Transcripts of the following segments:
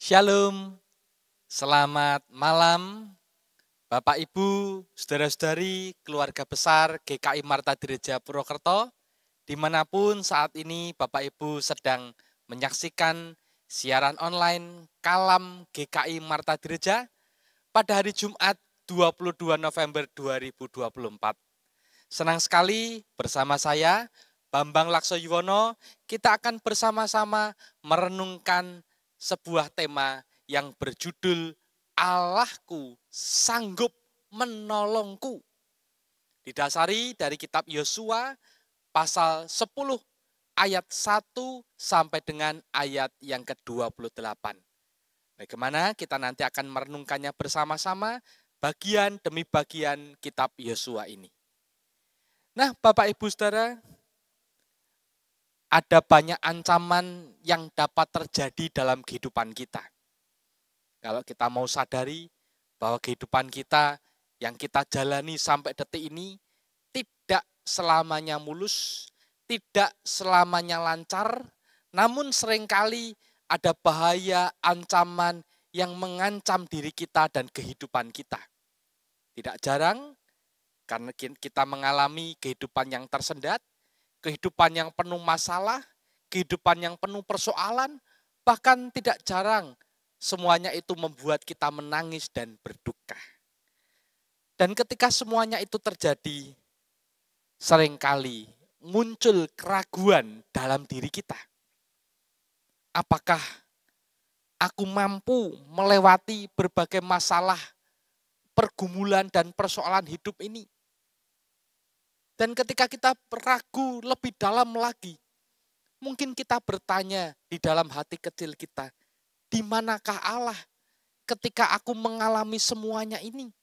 Shalom, selamat malam Bapak Ibu, saudara-saudari, keluarga besar GKI Marta Direja Purwokerto, dimanapun saat ini Bapak Ibu sedang menyaksikan siaran online Kalam GKI Marta Direja pada hari Jumat 22 November 2024. Senang sekali bersama saya, Bambang Lakso Yuwono, kita akan bersama-sama merenungkan sebuah tema yang berjudul Allahku sanggup menolongku. Didasari dari kitab Yosua pasal 10 ayat 1 sampai dengan ayat yang ke-28. Bagaimana kita nanti akan merenungkannya bersama-sama bagian demi bagian kitab Yosua ini. Nah, Bapak Ibu Saudara, ada banyak ancaman yang dapat terjadi dalam kehidupan kita. Kalau kita mau sadari bahwa kehidupan kita yang kita jalani sampai detik ini tidak selamanya mulus, tidak selamanya lancar, namun seringkali ada bahaya ancaman yang mengancam diri kita dan kehidupan kita. Tidak jarang karena kita mengalami kehidupan yang tersendat, kehidupan yang penuh masalah, kehidupan yang penuh persoalan, bahkan tidak jarang semuanya itu membuat kita menangis dan berduka. Dan ketika semuanya itu terjadi, seringkali muncul keraguan dalam diri kita. Apakah aku mampu melewati berbagai masalah, pergumulan dan persoalan hidup ini? Dan ketika kita ragu lebih dalam lagi, mungkin kita bertanya di dalam hati kecil kita, di manakah Allah ketika aku mengalami semuanya ini?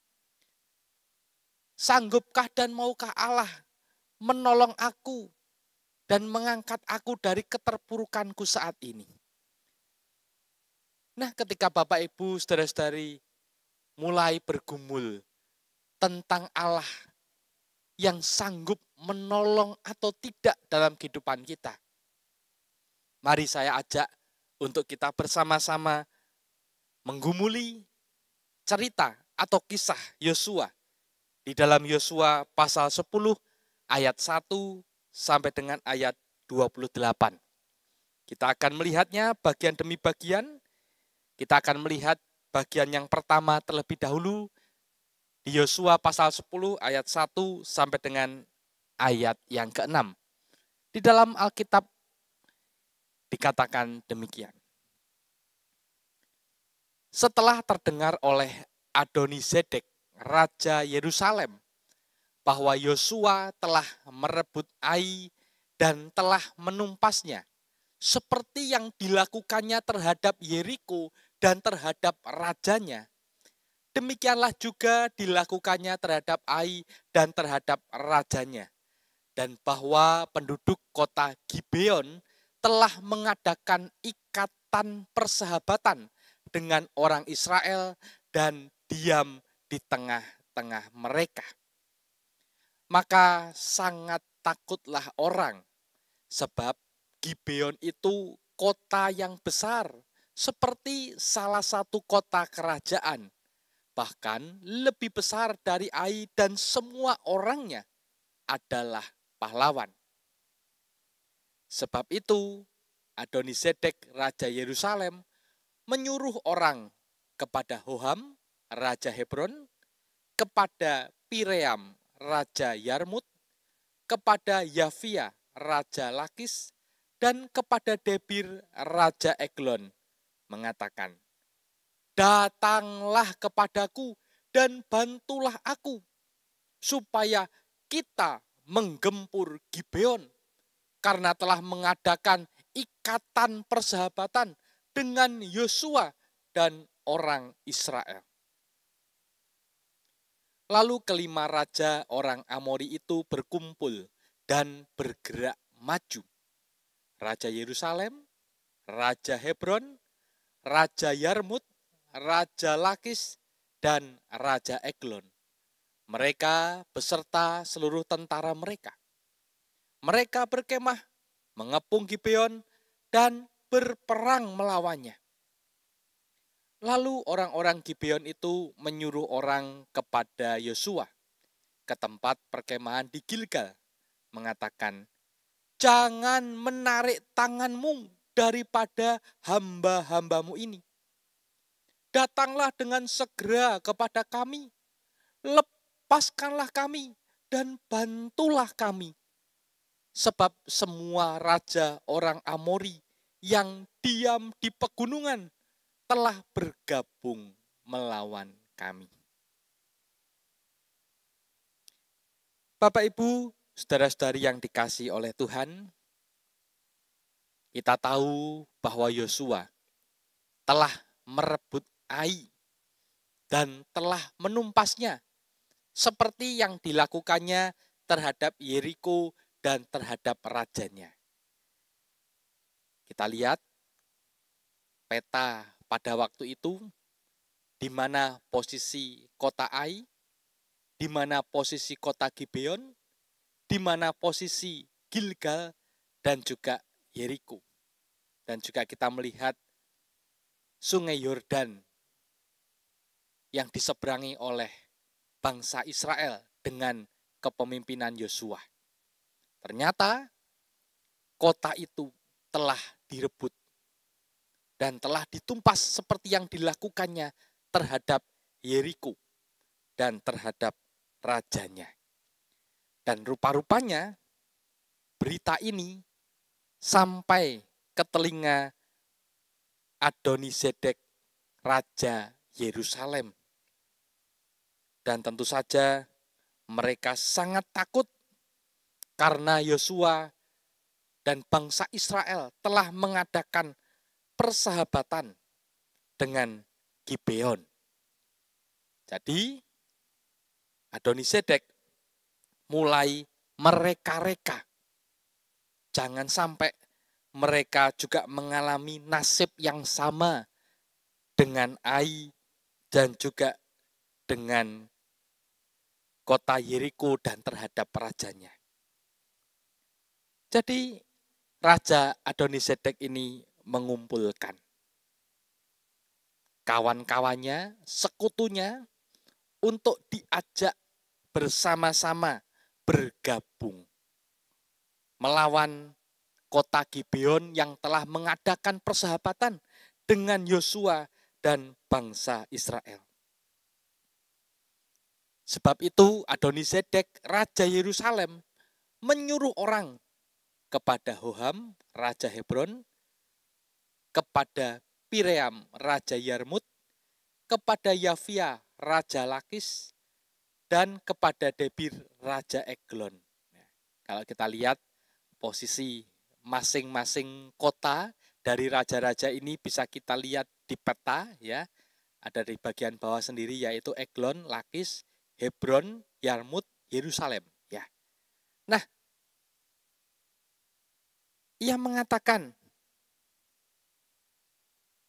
Sanggupkah dan maukah Allah menolong aku dan mengangkat aku dari keterpurukanku saat ini? Nah, ketika Bapak Ibu saudara-saudari mulai bergumul tentang Allah yang sanggup menolong atau tidak dalam kehidupan kita, mari saya ajak untuk kita bersama-sama menggumuli cerita atau kisah Yosua di dalam Yosua pasal 10 ayat 1 sampai dengan ayat 28. Kita akan melihatnya bagian demi bagian. Kita akan melihat bagian yang pertama terlebih dahulu di Yosua pasal 10 ayat 1 sampai dengan ayat yang ke-6. Di dalam Alkitab dikatakan demikian. Setelah terdengar oleh Adonizedek, Raja Yerusalem, bahwa Yosua telah merebut Ai dan telah menumpasnya, seperti yang dilakukannya terhadap Yeriko dan terhadap rajanya, demikianlah juga dilakukannya terhadap Ai dan terhadap rajanya. Dan bahwa penduduk kota Gibeon telah mengadakan ikatan persahabatan dengan orang Israel dan diam di tengah-tengah mereka. Maka sangat takutlah orang, sebab Gibeon itu kota yang besar, seperti salah satu kota kerajaan, bahkan lebih besar dari Ai dan semua orangnya adalah pahlawan. Sebab itu Adonizedek Raja Yerusalem menyuruh orang kepada Hoham Raja Hebron, kepada Piream Raja Yarmut, kepada Yafia Raja Lakis, dan kepada Debir Raja Eglon, mengatakan, datanglah kepadaku dan bantulah aku, supaya kita menggempur Gibeon, karena telah mengadakan ikatan persahabatan dengan Yosua dan orang Israel. Lalu kelima raja orang Amori itu berkumpul dan bergerak maju. Raja Yerusalem, Raja Hebron, Raja Yarmut, Raja Lakis, dan Raja Eglon. Mereka beserta seluruh tentara mereka. Mereka berkemah, mengepung Gibeon, dan berperang melawannya. Lalu orang-orang Gibeon itu menyuruh orang kepada Yosua ke tempat perkemahan di Gilgal, mengatakan, "Jangan menarik tanganmu daripada hamba-hambamu ini. Datanglah dengan segera kepada kami, lepaskanlah kami dan bantulah kami. Sebab semua raja orang Amori yang diam di pegunungan telah bergabung melawan kami." Bapak Ibu, saudara-saudari yang dikasihi oleh Tuhan, kita tahu bahwa Yosua telah merebut Ai dan telah menumpasnya seperti yang dilakukannya terhadap Yeriko dan terhadap rajanya. Kita lihat peta pada waktu itu, di mana posisi kota Ai, di mana posisi kota Gibeon, di mana posisi Gilgal, dan juga Yeriko. Dan juga kita melihat sungai Yordan yang diseberangi oleh bangsa Israel dengan kepemimpinan Yosua. Ternyata kota itu telah direbut dan telah ditumpas seperti yang dilakukannya terhadap Yeriko dan terhadap rajanya. Dan rupa-rupanya berita ini sampai ke telinga Adonisedek, Raja Yerusalem. Dan tentu saja mereka sangat takut karena Yosua dan bangsa Israel telah mengadakan persahabatan dengan Gibeon. Jadi Adonisedek mulai mereka-reka. Jangan sampai mereka juga mengalami nasib yang sama dengan Ai dan juga dengan kota Yeriko dan terhadap rajanya. Jadi Raja Adonisedek ini mengumpulkan kawan-kawannya, sekutunya untuk diajak bersama-sama bergabung melawan kota Gibeon yang telah mengadakan persahabatan dengan Yosua dan bangsa Israel. Sebab itu Adonisedek, Raja Yerusalem, menyuruh orang kepada Hoham, Raja Hebron, kepada Piream, Raja Yarmut, kepada Yafia, Raja Lakis, dan kepada Debir, Raja Eglon. Nah, kalau kita lihat posisi masing-masing kota dari raja-raja ini bisa kita lihat di peta, ya. Ada di bagian bawah sendiri, yaitu Eglon, Lakis, Hebron, Yarmut, Yerusalem, ya. Nah, ia mengatakan,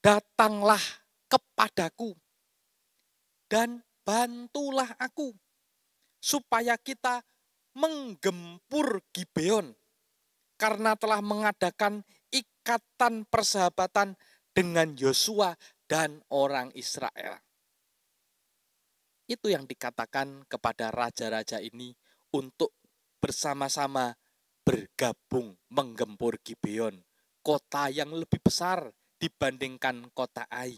"Datanglah kepadaku dan bantulah aku supaya kita menggempur Gibeon, karena telah mengadakan ikatan persahabatan dengan Yosua dan orang Israel." Itu yang dikatakan kepada raja-raja ini untuk bersama-sama bergabung menggempur Gibeon, kota yang lebih besar dibandingkan kota Ai.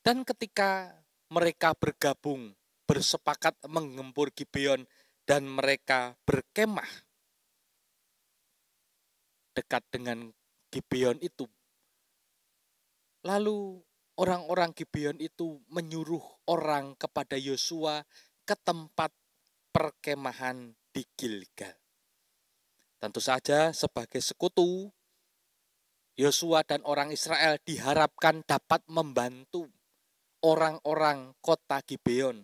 Dan ketika mereka bergabung, bersepakat menggempur Gibeon, dan mereka berkemah dekat dengan Gibeon itu, lalu orang-orang Gibeon itu menyuruh orang kepada Yosua ke tempat perkemahan di Gilgal. Tentu saja sebagai sekutu, Yosua dan orang Israel diharapkan dapat membantu orang-orang kota Gibeon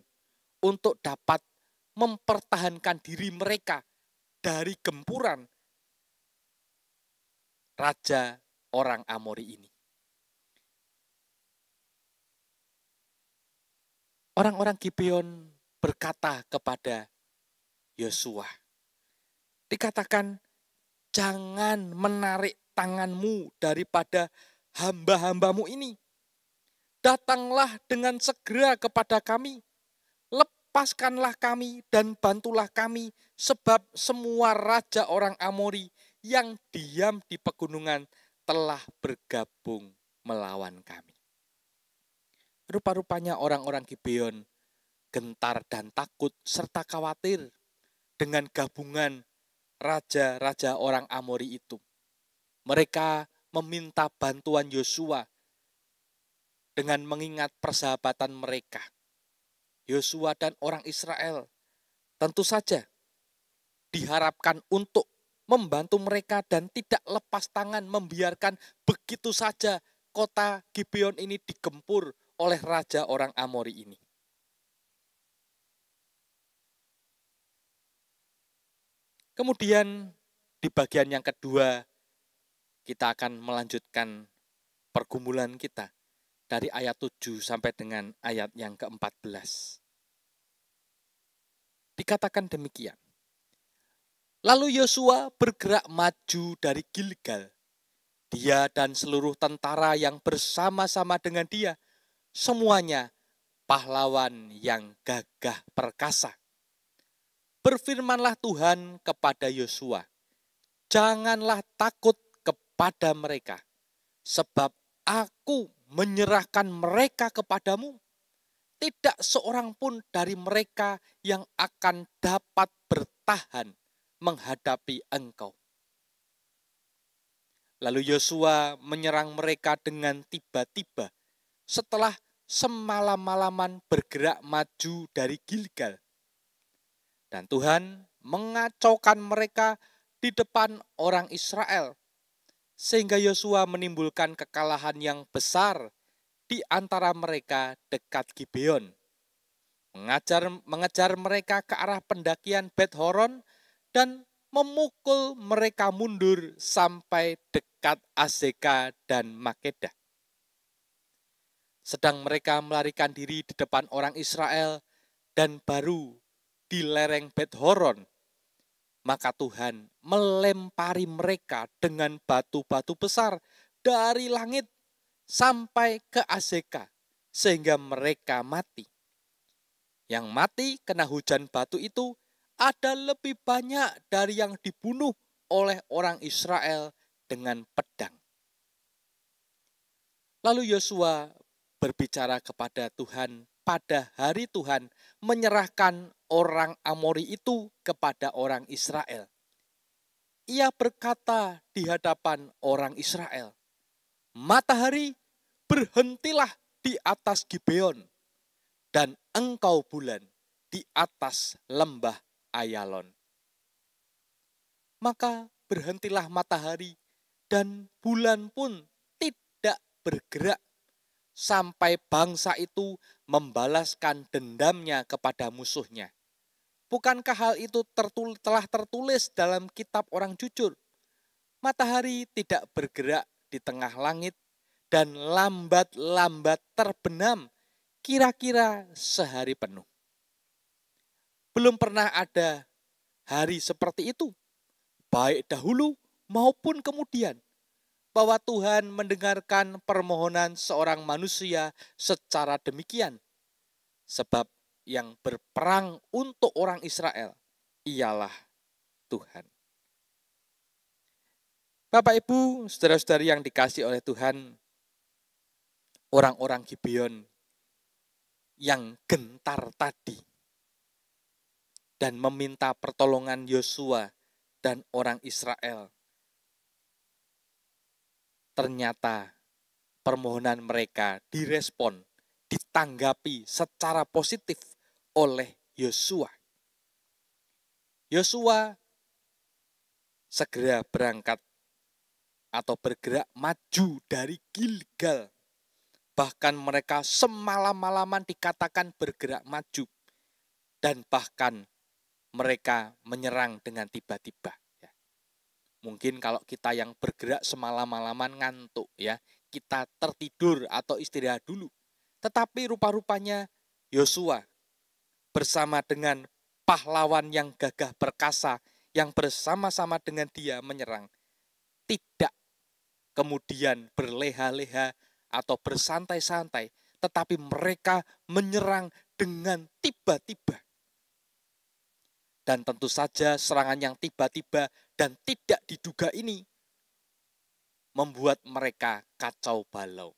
untuk dapat mempertahankan diri mereka dari gempuran raja orang Amori ini. Orang-orang Gibeon berkata kepada Yosua, dikatakan, "Jangan menarik tanganmu daripada hamba-hambamu ini. Datanglah dengan segera kepada kami, lepaskanlah kami dan bantulah kami, sebab semua raja orang Amori yang diam di pegunungan telah bergabung melawan kami. Rupa-rupanya orang-orang Gibeon gentar dan takut serta khawatir dengan gabungan raja-raja orang Amori itu. Mereka meminta bantuan Yosua dengan mengingat persahabatan mereka. Yosua dan orang Israel tentu saja diharapkan untuk membantu mereka dan tidak lepas tangan membiarkan begitu saja kota Gibeon ini digempur oleh raja orang Amori ini. Kemudian di bagian yang kedua kita akan melanjutkan pergumulan kita dari ayat 7 sampai dengan ayat yang ke-14. Dikatakan demikian. Lalu Yosua bergerak maju dari Gilgal. Dia dan seluruh tentara yang bersama-sama dengan dia, semuanya pahlawan yang gagah perkasa. Berfirmanlah Tuhan kepada Yosua, janganlah takut kepada mereka, sebab aku menyerahkan mereka kepadamu. Tidak seorang pun dari mereka yang akan dapat bertahan menghadapi engkau. Lalu Yosua menyerang mereka dengan tiba-tiba setelah semalam-malaman bergerak maju dari Gilgal. Dan Tuhan mengacaukan mereka di depan orang Israel, sehingga Yosua menimbulkan kekalahan yang besar di antara mereka dekat Gibeon. Mengejar mereka ke arah pendakian Bet Horon dan memukul mereka mundur sampai dekat Azeka dan Makeda. Sedang mereka melarikan diri di depan orang Israel dan baru di lereng Bet Horon, maka Tuhan melempari mereka dengan batu-batu besar dari langit sampai ke Azeka, sehingga mereka mati. Yang mati kena hujan batu itu ada lebih banyak dari yang dibunuh oleh orang Israel dengan pedang. Lalu Yosua berbicara kepada Tuhan pada hari Tuhan menyerahkan orang Amori itu kepada orang Israel. Ia berkata di hadapan orang Israel, matahari berhentilah di atas Gibeon, dan engkau bulan di atas lembah Ayalon. Maka berhentilah matahari dan bulan pun tidak bergerak sampai bangsa itu membalaskan dendamnya kepada musuhnya. Bukankah hal itu telah tertulis dalam kitab orang jujur? Matahari tidak bergerak di tengah langit dan lambat-lambat terbenam kira-kira sehari penuh. Belum pernah ada hari seperti itu, baik dahulu maupun kemudian, bahwa Tuhan mendengarkan permohonan seorang manusia secara demikian. Sebab yang berperang untuk orang Israel ialah Tuhan. Bapak, Ibu, saudara-saudari yang dikasihi oleh Tuhan, orang-orang Gibeon yang gentar tadi dan meminta pertolongan Yosua dan orang Israel, ternyata permohonan mereka direspon, ditanggapi secara positif oleh Yosua. Yosua segera berangkat atau bergerak maju dari Gilgal. Bahkan mereka semalam-malaman dikatakan bergerak maju. Dan bahkan mereka menyerang dengan tiba-tiba. Mungkin kalau kita yang bergerak semalam-malaman ngantuk, ya, kita tertidur atau istirahat dulu. Tetapi rupa-rupanya Yosua bersama dengan pahlawan yang gagah perkasa yang bersama-sama dengan dia menyerang, tidak kemudian berleha-leha atau bersantai-santai, tetapi mereka menyerang dengan tiba-tiba. Dan tentu saja serangan yang tiba-tiba dan tidak diduga ini membuat mereka kacau balau.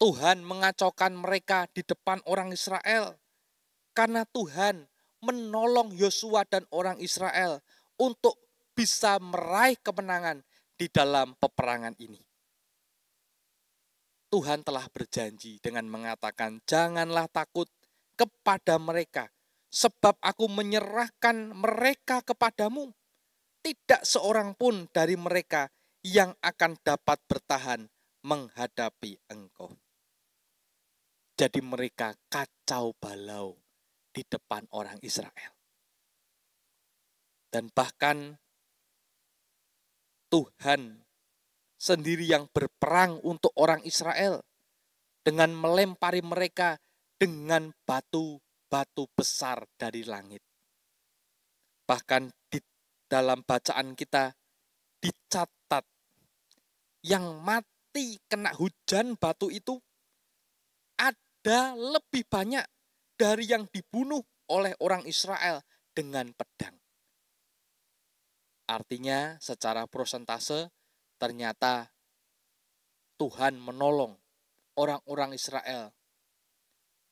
Tuhan mengacaukan mereka di depan orang Israel karena Tuhan menolong Yosua dan orang Israel untuk bisa meraih kemenangan di dalam peperangan ini. Tuhan telah berjanji dengan mengatakan, janganlah takut kepada mereka, sebab aku menyerahkan mereka kepadamu. Tidak seorang pun dari mereka yang akan dapat bertahan menghadapi engkau. Jadi mereka kacau balau di depan orang Israel. Dan bahkan Tuhan sendiri yang berperang untuk orang Israel dengan melempari mereka dengan batu-batu besar dari langit. Bahkan di dalam bacaan kita dicatat yang mati kena hujan batu itu ada lebih banyak dari yang dibunuh oleh orang Israel dengan pedang. Artinya secara persentase ternyata Tuhan menolong orang-orang Israel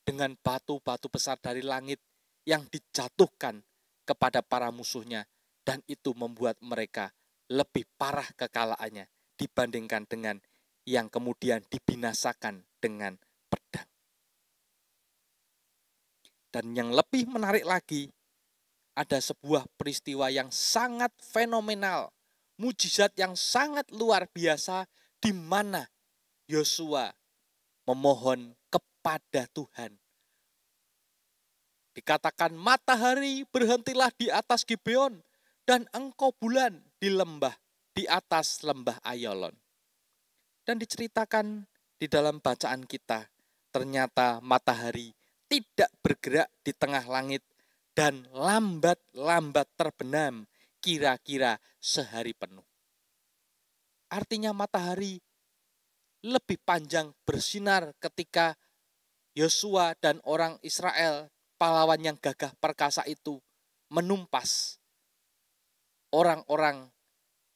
dengan batu-batu besar dari langit yang dijatuhkan kepada para musuhnya, dan itu membuat mereka lebih parah kekalahannya dibandingkan dengan yang kemudian dibinasakan dengan pedang. Dan yang lebih menarik lagi, ada sebuah peristiwa yang sangat fenomenal, mujizat yang sangat luar biasa, di mana Yosua memohon kepada Tuhan. Dikatakan matahari berhentilah di atas Gibeon dan engkau bulan di atas lembah Ayalon. Dan diceritakan di dalam bacaan kita, ternyata matahari tidak bergerak di tengah langit dan lambat-lambat terbenam kira-kira sehari penuh. Artinya matahari lebih panjang bersinar ketika Yosua dan orang Israel, pahlawan yang gagah perkasa itu, menumpas orang-orang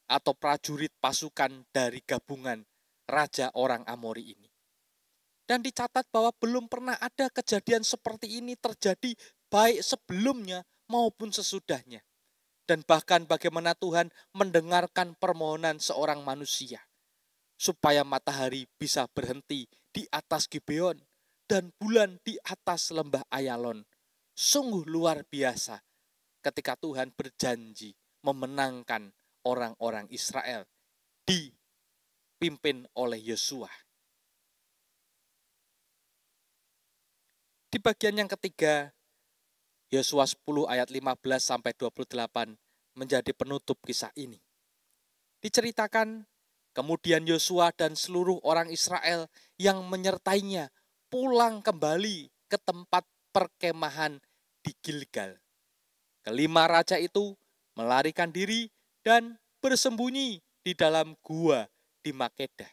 atau prajurit pasukan dari gabungan Raja orang Amori ini. Dan dicatat bahwa belum pernah ada kejadian seperti ini terjadi baik sebelumnya maupun sesudahnya. Dan bahkan bagaimana Tuhan mendengarkan permohonan seorang manusia supaya matahari bisa berhenti di atas Gibeon dan bulan di atas lembah Ayalon. Sungguh luar biasa ketika Tuhan berjanji memenangkan orang-orang Israel dipimpin oleh Yosua. Di bagian yang ketiga, Yosua 10 ayat 15 sampai 28 menjadi penutup kisah ini. Diceritakan, kemudian Yosua dan seluruh orang Israel yang menyertainya pulang kembali ke tempat perkemahan di Gilgal. Kelima raja itu melarikan diri dan bersembunyi di dalam gua di Makeda.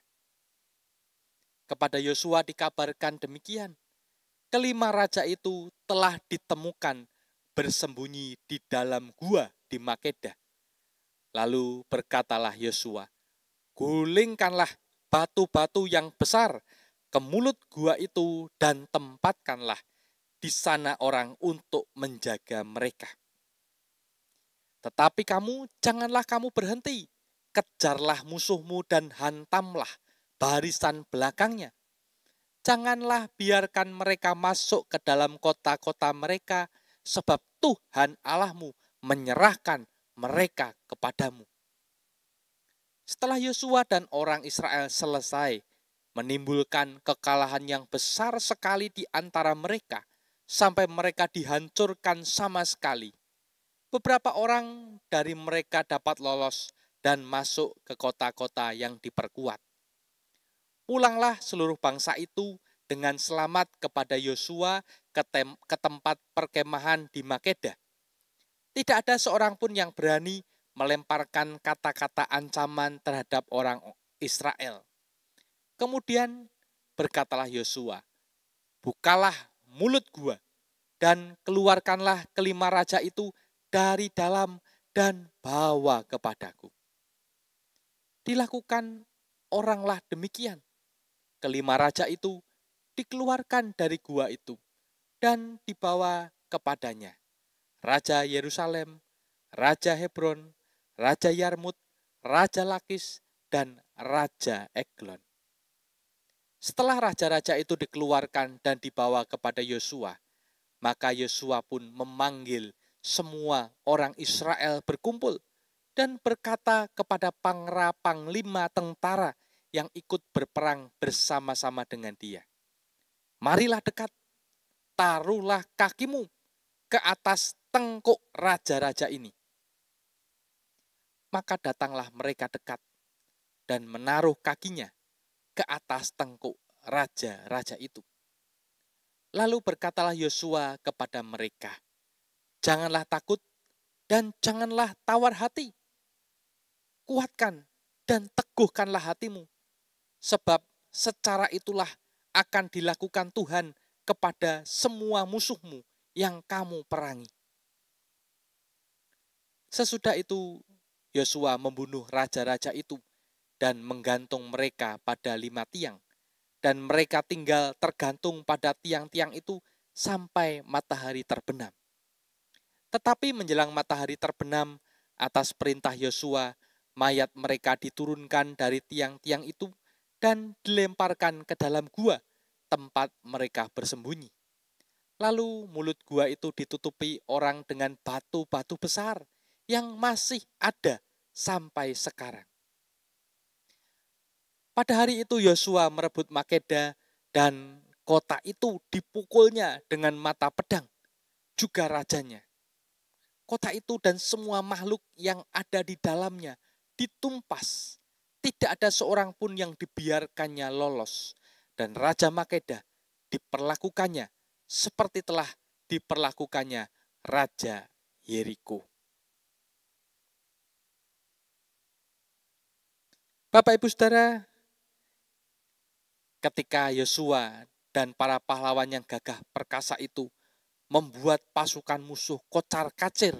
Kepada Yosua dikabarkan demikian. Kelima raja itu telah ditemukan bersembunyi di dalam gua di Makeda. Lalu berkatalah Yosua, gulingkanlah batu-batu yang besar ke mulut gua itu dan tempatkanlah di sana orang untuk menjaga mereka. Tetapi janganlah kamu berhenti, kejarlah musuhmu dan hantamlah barisan belakangnya. Janganlah biarkan mereka masuk ke dalam kota-kota mereka, sebab Tuhan Allahmu menyerahkan mereka kepadamu. Setelah Yosua dan orang Israel selesai menimbulkan kekalahan yang besar sekali di antara mereka, sampai mereka dihancurkan sama sekali, beberapa orang dari mereka dapat lolos dan masuk ke kota-kota yang diperkuat. Pulanglah seluruh bangsa itu dengan selamat kepada Yosua ke tempat perkemahan di Makeda. Tidak ada seorang pun yang berani melemparkan kata-kata ancaman terhadap orang Israel. Kemudian berkatalah Yosua, bukalah mulut gua dan keluarkanlah kelima raja itu dari dalam dan bawa kepadaku. Dilakukan oranglah demikian. Kelima raja itu dikeluarkan dari gua itu dan dibawa kepadanya. Raja Yerusalem, Raja Hebron, Raja Yarmut, Raja Lakis, dan Raja Eglon. Setelah raja-raja itu dikeluarkan dan dibawa kepada Yosua, maka Yosua pun memanggil semua orang Israel berkumpul dan berkata kepada panglima tentara yang ikut berperang bersama-sama dengan dia, marilah dekat, taruhlah kakimu ke atas tengkuk raja-raja ini. Maka datanglah mereka dekat dan menaruh kakinya ke atas tengkuk raja-raja itu. Lalu berkatalah Yosua kepada mereka, janganlah takut dan janganlah tawar hati. Kuatkan dan teguhkanlah hatimu, sebab secara itulah akan dilakukan Tuhan kepada semua musuhmu yang kamu perangi. Sesudah itu Yosua membunuh raja-raja itu dan menggantung mereka pada 5 tiang. Dan mereka tinggal tergantung pada tiang-tiang itu sampai matahari terbenam. Tetapi menjelang matahari terbenam, atas perintah Yosua, mayat mereka diturunkan dari tiang-tiang itu dan dilemparkan ke dalam gua tempat mereka bersembunyi. Lalu mulut gua itu ditutupi orang dengan batu-batu besar yang masih ada sampai sekarang. Pada hari itu Yosua merebut Makeda dan kota itu dipukulnya dengan mata pedang, juga rajanya. Kota itu dan semua makhluk yang ada di dalamnya ditumpas. Tidak ada seorang pun yang dibiarkannya lolos. Dan Raja Makeda diperlakukannya seperti telah diperlakukannya Raja Yeriko. Bapak Ibu Saudara, ketika Yosua dan para pahlawan yang gagah perkasa itu membuat pasukan musuh kocar-kacir,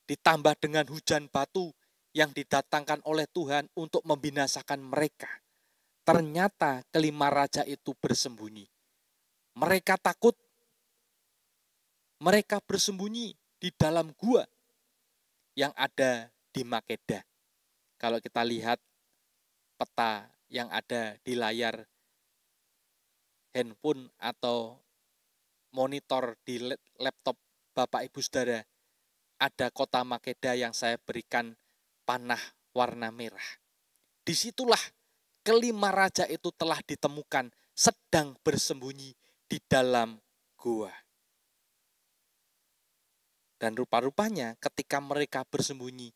ditambah dengan hujan batu yang didatangkan oleh Tuhan untuk membinasakan mereka. Ternyata kelima raja itu bersembunyi. Mereka takut, mereka bersembunyi di dalam gua yang ada di Makeda. Kalau kita lihat peta yang ada di layar handphone atau monitor di laptop Bapak Ibu Saudara, ada kota Makeda yang saya berikan panah warna merah. Disitulah kelima raja itu telah ditemukan sedang bersembunyi di dalam gua. Dan rupa-rupanya ketika mereka bersembunyi,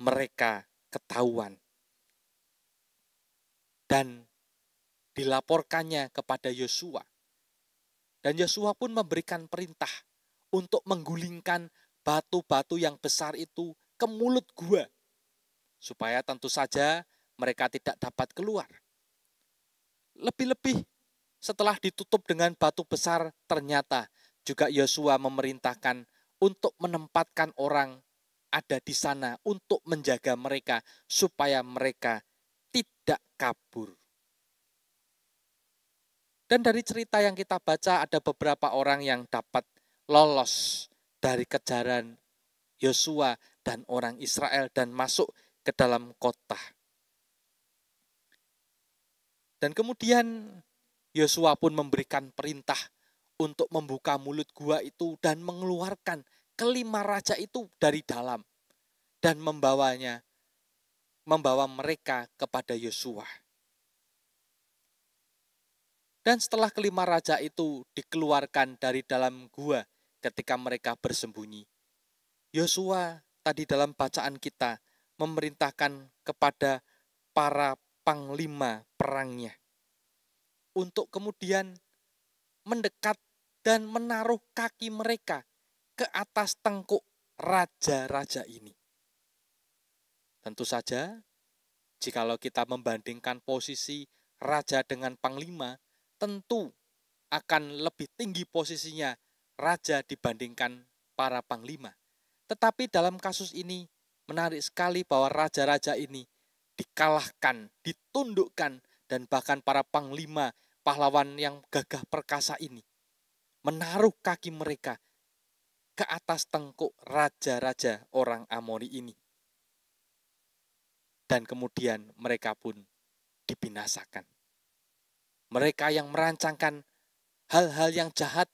mereka ketahuan. Dan dilaporkannya kepada Yosua. Dan Yosua pun memberikan perintah untuk menggulingkan batu-batu yang besar itu ke mulut gua. Supaya tentu saja mereka tidak dapat keluar. Lebih-lebih setelah ditutup dengan batu besar, ternyata juga Yosua memerintahkan untuk menempatkan orang ada di sana untuk menjaga mereka supaya mereka tidak kabur. Dan dari cerita yang kita baca ada beberapa orang yang dapat lolos dari kejaran Yosua dan orang Israel dan masuk ke dalam kota. Dan kemudian Yosua pun memberikan perintah untuk membuka mulut gua itu dan mengeluarkan kelima raja itu dari dalam dan membawa mereka kepada Yosua. Dan setelah kelima raja itu dikeluarkan dari dalam gua ketika mereka bersembunyi, Yosua tadi dalam bacaan kita memerintahkan kepada para panglima perangnya untuk kemudian mendekat dan menaruh kaki mereka ke atas tengkuk raja-raja ini. Tentu saja, jikalau kita membandingkan posisi raja dengan panglima, tentu akan lebih tinggi posisinya raja dibandingkan para panglima. Tetapi dalam kasus ini menarik sekali bahwa raja-raja ini dikalahkan, ditundukkan, dan bahkan para panglima pahlawan yang gagah perkasa ini menaruh kaki mereka ke atas tengkuk raja-raja orang Amori ini. Dan kemudian mereka pun dibinasakan. Mereka yang merancangkan hal-hal yang jahat,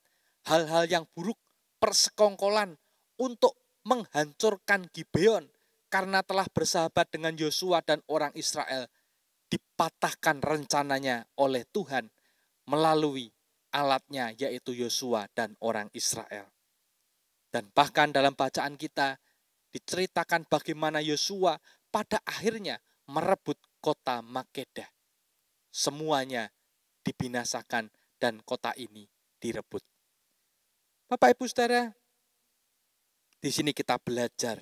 hal-hal yang buruk, persekongkolan untuk menghancurkan Gibeon karena telah bersahabat dengan Yosua dan orang Israel, dipatahkan rencananya oleh Tuhan melalui alatnya yaitu Yosua dan orang Israel. Dan bahkan dalam bacaan kita diceritakan bagaimana Yosua pada akhirnya merebut kota Makedah. Semuanya dibinasakan dan kota ini direbut. Bapak Ibu Saudara, di sini kita belajar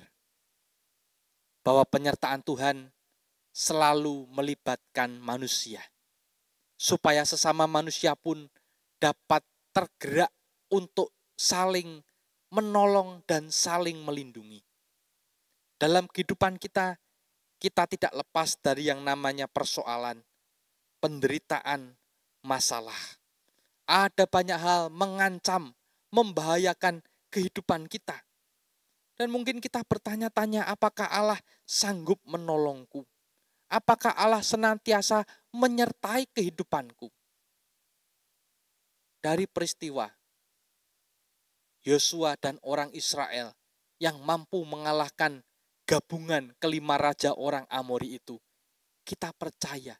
bahwa penyertaan Tuhan selalu melibatkan manusia, supaya sesama manusia pun dapat tergerak untuk saling menolong dan saling melindungi. Dalam kehidupan kita, kita tidak lepas dari yang namanya persoalan, penderitaan, masalah. Ada banyak hal mengancam, membahayakan kehidupan kita. Dan mungkin kita bertanya-tanya, apakah Allah sanggup menolongku? Apakah Allah senantiasa menyertai kehidupanku? Dari peristiwa Yosua dan orang Israel yang mampu mengalahkan gabungan kelima raja orang Amori itu, kita percaya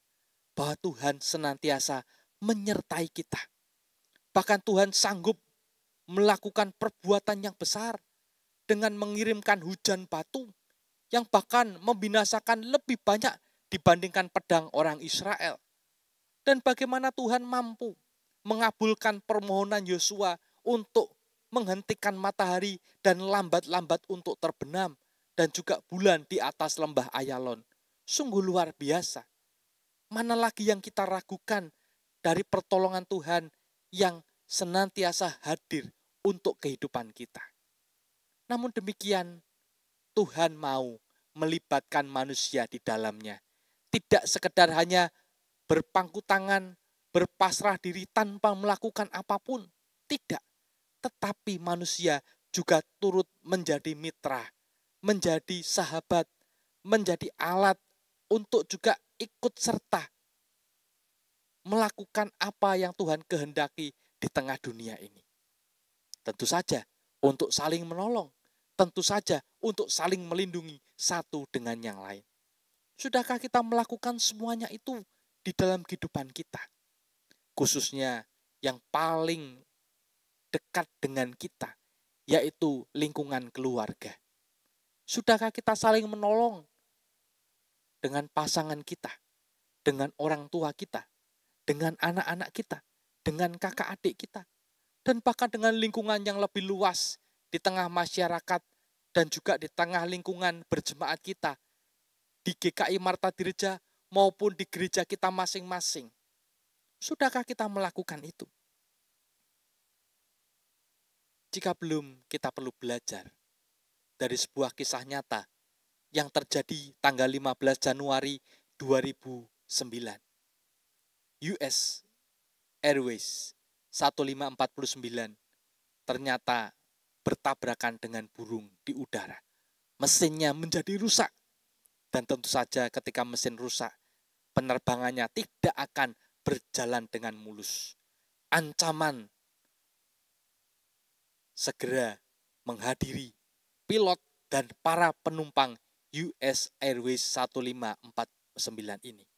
bahwa Tuhan senantiasa menyertai kita. Bahkan Tuhan sanggup melakukan perbuatan yang besar dengan mengirimkan hujan batu yang bahkan membinasakan lebih banyak dibandingkan pedang orang Israel. Dan bagaimana Tuhan mampu mengabulkan permohonan Yosua untuk menghentikan matahari dan lambat-lambat untuk terbenam, dan juga bulan di atas lembah Ayalon. Sungguh luar biasa. Mana lagi yang kita ragukan dari pertolongan Tuhan yang senantiasa hadir untuk kehidupan kita. Namun demikian, Tuhan mau melibatkan manusia di dalamnya. Tidak sekedar hanya berpangku tangan, berpasrah diri tanpa melakukan apapun. Tidak. Tetapi manusia juga turut menjadi mitra, menjadi sahabat, menjadi alat untuk juga ikut serta melakukan apa yang Tuhan kehendaki di tengah dunia ini. Tentu saja untuk saling menolong, tentu saja untuk saling melindungi satu dengan yang lain. Sudahkah kita melakukan semuanya itu di dalam kehidupan kita? Khususnya yang paling dekat dengan kita, yaitu lingkungan keluarga. Sudahkah kita saling menolong dengan pasangan kita, dengan orang tua kita, dengan anak-anak kita, dengan kakak adik kita, dan bahkan dengan lingkungan yang lebih luas di tengah masyarakat dan juga di tengah lingkungan berjemaat kita, di GKI Marta Dirja maupun di gereja kita masing-masing. Sudahkah kita melakukan itu? Jika belum, kita perlu belajar dari sebuah kisah nyata yang terjadi tanggal 15 Januari 2009. US Airways 1549 ternyata bertabrakan dengan burung di udara. Mesinnya menjadi rusak. Dan tentu saja ketika mesin rusak, penerbangannya tidak akan berjalan dengan mulus. Ancaman segera menghadiri pilot dan para penumpang US Airways 1549 ini.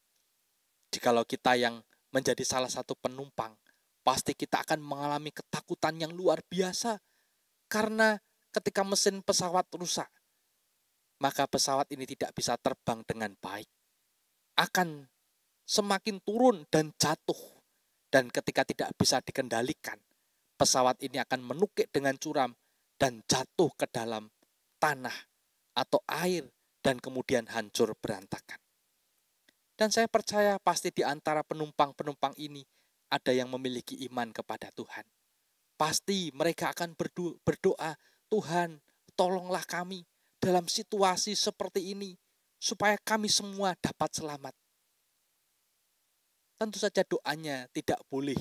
Jikalau kita yang menjadi salah satu penumpang, pasti kita akan mengalami ketakutan yang luar biasa. Karena ketika mesin pesawat rusak, maka pesawat ini tidak bisa terbang dengan baik. Akan semakin turun dan jatuh. Dan ketika tidak bisa dikendalikan, pesawat ini akan menukik dengan curam dan jatuh ke dalam tanah atau air dan kemudian hancur berantakan. Dan saya percaya pasti di antara penumpang-penumpang ini ada yang memiliki iman kepada Tuhan. Pasti mereka akan berdoa, Tuhan, tolonglah kami dalam situasi seperti ini, supaya kami semua dapat selamat. Tentu saja doanya tidak boleh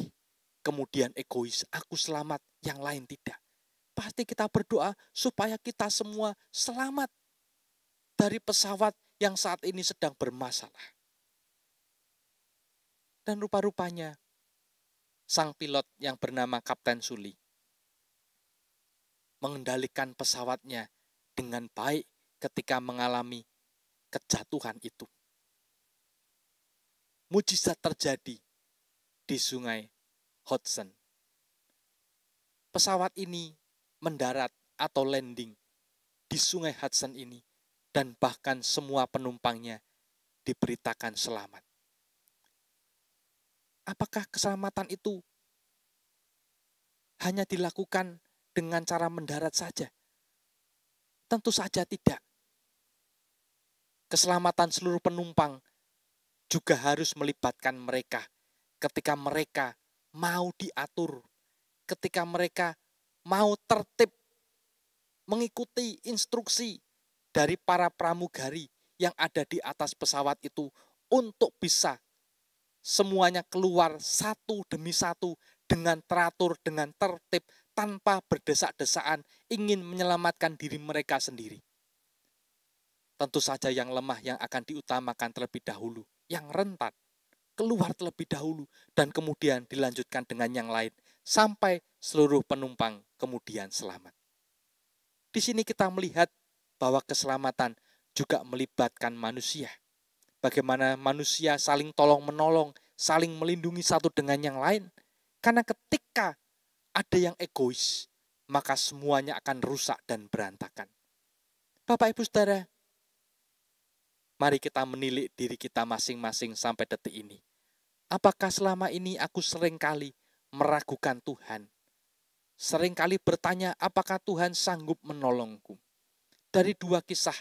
kemudian egois, aku selamat, yang lain tidak. Pasti kita berdoa supaya kita semua selamat dari pesawat yang saat ini sedang bermasalah. Dan rupa-rupanya sang pilot yang bernama Kapten Suli mengendalikan pesawatnya dengan baik ketika mengalami kejatuhan itu. Mujizat terjadi di sungai Hudson. Pesawat ini mendarat atau landing di sungai Hudson ini dan bahkan semua penumpangnya diberitakan selamat. Apakah keselamatan itu hanya dilakukan dengan cara mendarat saja? Tentu saja tidak. Keselamatan seluruh penumpang juga harus melibatkan mereka ketika mereka mau diatur, ketika mereka mau tertib mengikuti instruksi dari para pramugari yang ada di atas pesawat itu untuk bisa semuanya keluar satu demi satu dengan teratur, dengan tertib, tanpa berdesak-desaan ingin menyelamatkan diri mereka sendiri. Tentu saja yang lemah yang akan diutamakan terlebih dahulu, yang rentan keluar terlebih dahulu dan kemudian dilanjutkan dengan yang lain sampai seluruh penumpang kemudian selamat. Di sini kita melihat bahwa keselamatan juga melibatkan manusia. Bagaimana manusia saling tolong-menolong, saling melindungi satu dengan yang lain. Karena ketika ada yang egois, maka semuanya akan rusak dan berantakan. Bapak, Ibu, Saudara, mari kita menilik diri kita masing-masing sampai detik ini. Apakah selama ini aku seringkali meragukan Tuhan? Seringkali bertanya, apakah Tuhan sanggup menolongku? Dari dua kisah,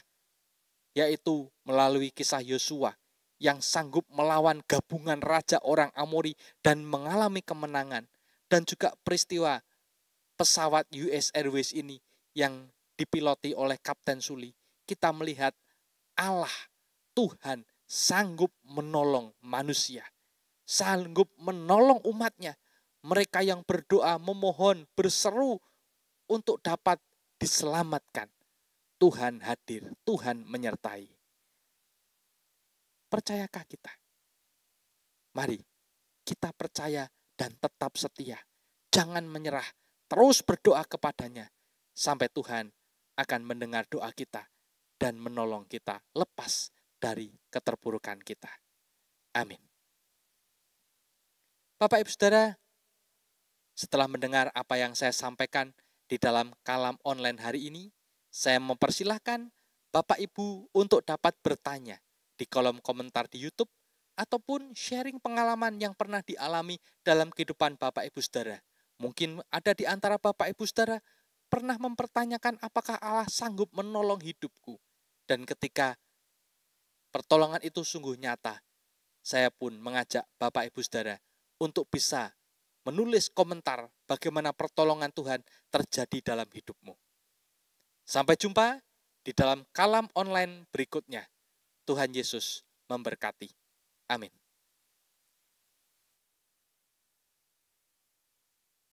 yaitu melalui kisah Yosua yang sanggup melawan gabungan raja orang Amori dan mengalami kemenangan, dan juga peristiwa pesawat US Airways ini yang dipiloti oleh Kapten Suli, kita melihat Allah, Tuhan sanggup menolong manusia, sanggup menolong umatnya, mereka yang berdoa, memohon, berseru untuk dapat diselamatkan. Tuhan hadir, Tuhan menyertai. Percayakah kita? Mari kita percaya dan tetap setia. Jangan menyerah, terus berdoa kepadanya sampai Tuhan akan mendengar doa kita dan menolong kita lepas dari keterpurukan kita. Amin. Bapak, Ibu, Saudara, setelah mendengar apa yang saya sampaikan di dalam kalam online hari ini, saya mempersilahkan Bapak Ibu untuk dapat bertanya di kolom komentar di YouTube ataupun sharing pengalaman yang pernah dialami dalam kehidupan Bapak Ibu Saudara. Mungkin ada di antara Bapak Ibu Saudara pernah mempertanyakan apakah Allah sanggup menolong hidupku. Dan ketika pertolongan itu sungguh nyata, saya pun mengajak Bapak Ibu Saudara untuk bisa menulis komentar bagaimana pertolongan Tuhan terjadi dalam hidupmu. Sampai jumpa di dalam kalam online berikutnya. Tuhan Yesus memberkati. Amin.